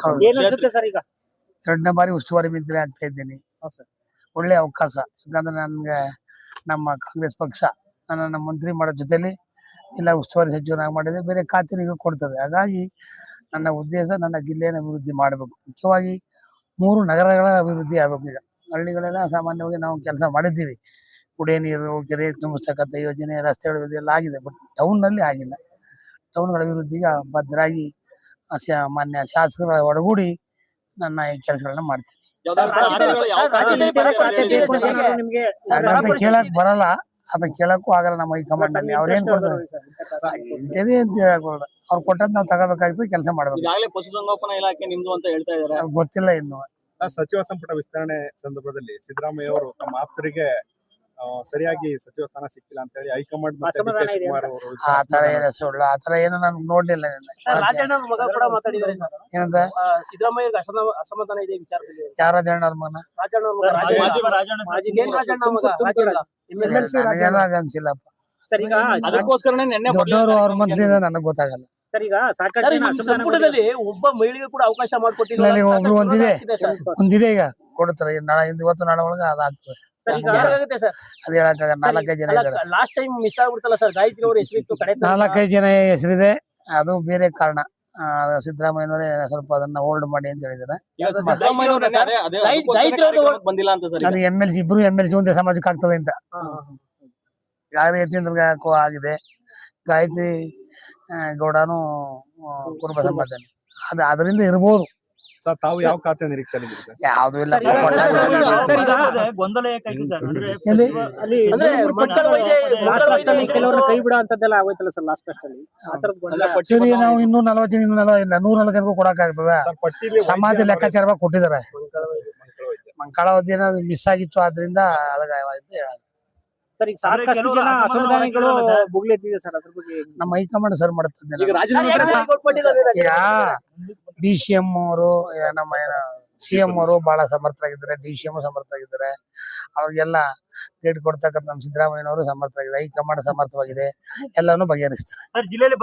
ಹೌದು. ಏನ್ ಅನ್ಸುತ್ತೆ ಸರ್ ಈಗ? ಎರಡನೇ ಬಾರಿ ಉಸ್ತುವಾರಿ ಮಂತ್ರಿ ಆಗ್ತಾ ಇದ್ದೀನಿ. ಹೌದು ಸರ್. ಒಳ್ಳೆ ಅವಕಾಶ. ಯಾಕಂದ್ರೆ ನನ್ಗೆ ನಮ್ಮ ಕಾಂಗ್ರೆಸ್ ಪಕ್ಷ ನನ್ನನ್ನು ಮಂತ್ರಿ ಮಾಡೋ ಜೊತೆಲಿ ಜಿಲ್ಲಾ ಉಸ್ತುವಾರಿ ಸಚಿವನಾಗಿ ಮಾಡಿದ್ರೆ ಬೇರೆ ಖಾತೆನಿಗೂ ಕೊಡ್ತದೆ. ಹಾಗಾಗಿ ನನ್ನ ಉದ್ದೇಶ ನನ್ನ ಜಿಲ್ಲೆಯನ್ನು ಅಭಿವೃದ್ಧಿ ಮಾಡಬೇಕು. ಮುಖ್ಯವಾಗಿ 3 ನಗರಗಳ ಅಭಿವೃದ್ಧಿ ಆಗಬೇಕು. ಈಗ ಹಳ್ಳಿಗಳೆಲ್ಲ ಸಾಮಾನ್ಯವಾಗಿ ನಾವು ಕೆಲಸ ಮಾಡಿದ್ದೀವಿ. ಕುಡಿಯ ನೀರು, ಕೆರೆ ತುಂಬಿಸ್ತಕ್ಕಂಥ ಯೋಜನೆ, ರಸ್ತೆಗಳ ಅಭಿವೃದ್ಧಿ ಎಲ್ಲ ಆಗಿದೆ. ಬಟ್ ಟೌನ್ನಲ್ಲಿ ಆಗಿಲ್ಲ. ಟೌನ್ಗಳ ಅಭಿವೃದ್ಧಿಗೆ ಬದ್ಧರಾಗಿ ಮಾನ್ಯ ಶಾಸಕರ ಒಡಗೂಡಿ ನನ್ನ ಈ ಕೆಲಸಗಳನ್ನ ಮಾಡ್ತೀನಿ. ನಿಮ್ಗೆ ಹಾಗಂತ ಕೇಳಕ್ ಬರಲ್ಲ, ಅದನ್ನ ಕೇಳಕ್ಕೂ ಆಗಲ್ಲ. ನಮ್ಮ ಹೈಕಮಾಂಡ್ ನಲ್ಲಿ ಅವ್ರೇನ್ ಕೊಡ್ತಾರೆ ಇಂಥದೇ ಅಂತ ಹೇಳಕ್ ಅವ್ರು ಕೊಟ್ಟದ್ ನಾವು ತಗೋಬೇಕಾಗ್ತದೆ, ಕೆಲಸ ಮಾಡ್ಬೇಕು. ಈಗಾಗಲೇ ಪಶುಸಂಗೋಪನಾ ಇಲಾಖೆ ನಿಮ್ದು ಅಂತ ಹೇಳ್ತಾ ಇದಾರೆ. ಅದು ಗೊತ್ತಿಲ್ಲ ಇನ್ನು. ಸಚಿವ ಸಂಪುಟ ವಿಸ್ತರಣೆ ಸಂದರ್ಭದಲ್ಲಿ ಸಿದ್ದರಾಮಯ್ಯ ಅವರು ತಮ್ಮ ಆಪ್ತರಿಗೆ ಸರಿಯಾಗಿ ಸಚಿವ ಸ್ಥಾನ ಸಿಕ್ಕಿಲ್ಲ ಅಂತ ಹೇಳಿ ಹೈಕಮಾಂಡ್ ಮತ್ತೆ ಅಸಮಾಧಾನ ಡಿ ಕೆ ಇದೆ ಶಿವಕುಮಾರ್ ಅಂತ. ಅವರು ಆ ತರ ಏನೋ ಸುಳ್ಳು, ಆ ತರ ಏನೋ ನಾನು ನೋಡ್ಲಿಲ್ಲ. ರಾಜಣ್ಣ ಮಗ ಕೂಡ ಮಾತಾಡಿದ್ದಾರೆ ಸರ್. ಏನಂತ ಸಿದ್ದರಾಮಯ್ಯ ಅಸಮಾಧಾನ ಇದೆ ವಿಚಾರದಲ್ಲಿ. ಯಾರ ಜನರ ಮನ ರಾಜಣ್ಣ ಮಗ ರಾಜಣ್ಣ ಮಗ ನನಗೇನೋ ಅನ್ಸಿಲ್ಲಪ್ಪ. ಸರ್ ಈಗ ಅದಕ್ಕೋಸ್ಕರನೇ ನಿನ್ನೆ ದೊಡ್ಡವರು ಅವ್ರ ಮನಸ್ಸಿಂದ ನನಗೆ ಗೊತ್ತಾಗಲ್ಲ. ಸರ್ ಈಗ ಸಾಕಷ್ಟು ಜನ ಅಸಮಾಧಾನ ಸಂಪುಟದಲ್ಲಿ ಒಬ್ಬ ಮಹಿಳೆಗೆ ಕೂಡ ಅವಕಾಶ ಮಾಡಿಕೊಟ್ಟಿಲ್ಲ. ಇಲ್ಲಿ ಒಬ್ರು ಒಂದಿದೆ ಈಗ ಕೊಡ್ತಾರೆ. ಇವತ್ತು ನಾಳೆ ಒಳಗೆ ಅದಾಗ್ತದೆ. ಸರ್ ಈಗ ಯಾರಾಗುತ್ತೆ ಸರ್? ಅದು ಹೇಳಕ್ಕಾಗಲ್ಲ. 4-5 ಜನ ಇದ್ದಾರೆ. ಲಾಸ್ಟ್ ಟೈಮ್ ಮಿಸ್ ಆಗ್ಬಿಡ್ತಲ್ಲ ಸರ್, ಗಾಯತ್ರಿ ಅವ್ರ ಹೆಸರಿತ್ತು ಕಡೆ 4-5 ಜನ ಹೆಸರಿದೆ. ಅದು ಬೇರೆ ಕಾರಣ. ಸಿದ್ದರಾಮಯ್ಯನವರೇ ಸ್ವಲ್ಪ ಅದನ್ನ ಹೋಲ್ಡ್ ಮಾಡಿ ಅಂತ ಹೇಳಿದ್ದಾರೆ. ಬಂದಿಲ್ಲ ಅಂತ ಸರ್. ಅದು ಇಬ್ರು MLC ಒಂದೇ ಸಮಾಜಕ್ಕೆ ಆಗ್ತದೆ ಅಂತ ಯಾರೇ ಯತೀಂದ್ರ ಆಗಿದೆ. ಗಾಯತ್ರಿ ಗೌಡನು ಕುರುಬ ಸಮಾಜ. ಅದರಿಂದ ಇರ್ಬೋದು. ಸರ್ ತಾವು ಯಾವ ಖಾತೆ ನಿರೀಕ್ಷೆ ಯಾವ್ದು ಇಲ್ಲ. ಗೊಂದಲ ಯಾಕಾಯ್ತು ಸರ್? ಕೆಲವರು ಕೈ ಬಿಡೋ ಅಂತದ್ದೆಲ್ಲ ಆಗೋಯ್ತಲ್ಲ ಸರ್ ಲಾಸ್ಟ್ ಅಲ್ಲಿ. ಆಕ್ಚುಲಿ ನಾವು ಇನ್ನೂ 40 140 ಜನಕ್ಕೂ ಕೊಡಕ್ ಆಗ್ತದ. ಸಮಾಜ ಲೆಕ್ಕಾಚಾರ ಕೊಟ್ಟಿದ್ದಾರೆ. ಮಂಗಳಾವತಿ ಏನಾದ್ರು ಮಿಸ್ ಆಗಿತ್ತು, ಆದ್ರಿಂದ ಸರ್ ಈಗ ಸಾಕಷ್ಟು ಜನ ಅಸಮಾಧಾನಿಗಳು ಬುಗ್ಲೆತ್ತಿದೆ ಸರ್. ಅದ್ರ ಬಗ್ಗೆ ನಮ್ಮ ಹೈಕಮಾಂಡ್ ಸರ್ ಮಾಡುತ್ತದೆ. ಈಗ ರಾಜೀನಾಮೆ ಈಗ DCM ಅವರು, ನಮ್ಮ CM ಅವರು ಬಹಳ ಸಮರ್ಥರಾಗಿದ್ದಾರೆ. DCM ಸಮರ್ಥರಾಗಿದ್ದಾರೆ. ಅವ್ರಿಗೆಲ್ಲ ಗೇಟ್ ಕೊಡ್ತಕ್ಕಂಥ ನಮ್ಮ ಸಿದ್ದರಾಮಯ್ಯನವರು ಸಮರ್ಥರಾಗಿದ್ದಾರೆ. ಹೈಕಮಾಂಡ್ ಸಮರ್ಥವಾಗಿದೆ. ಎಲ್ಲಾನು ಬಗೆಹರಿಸ್ತಾರೆ. ಸರ್ ಜಿಲ್ಲೆಯಲ್ಲಿ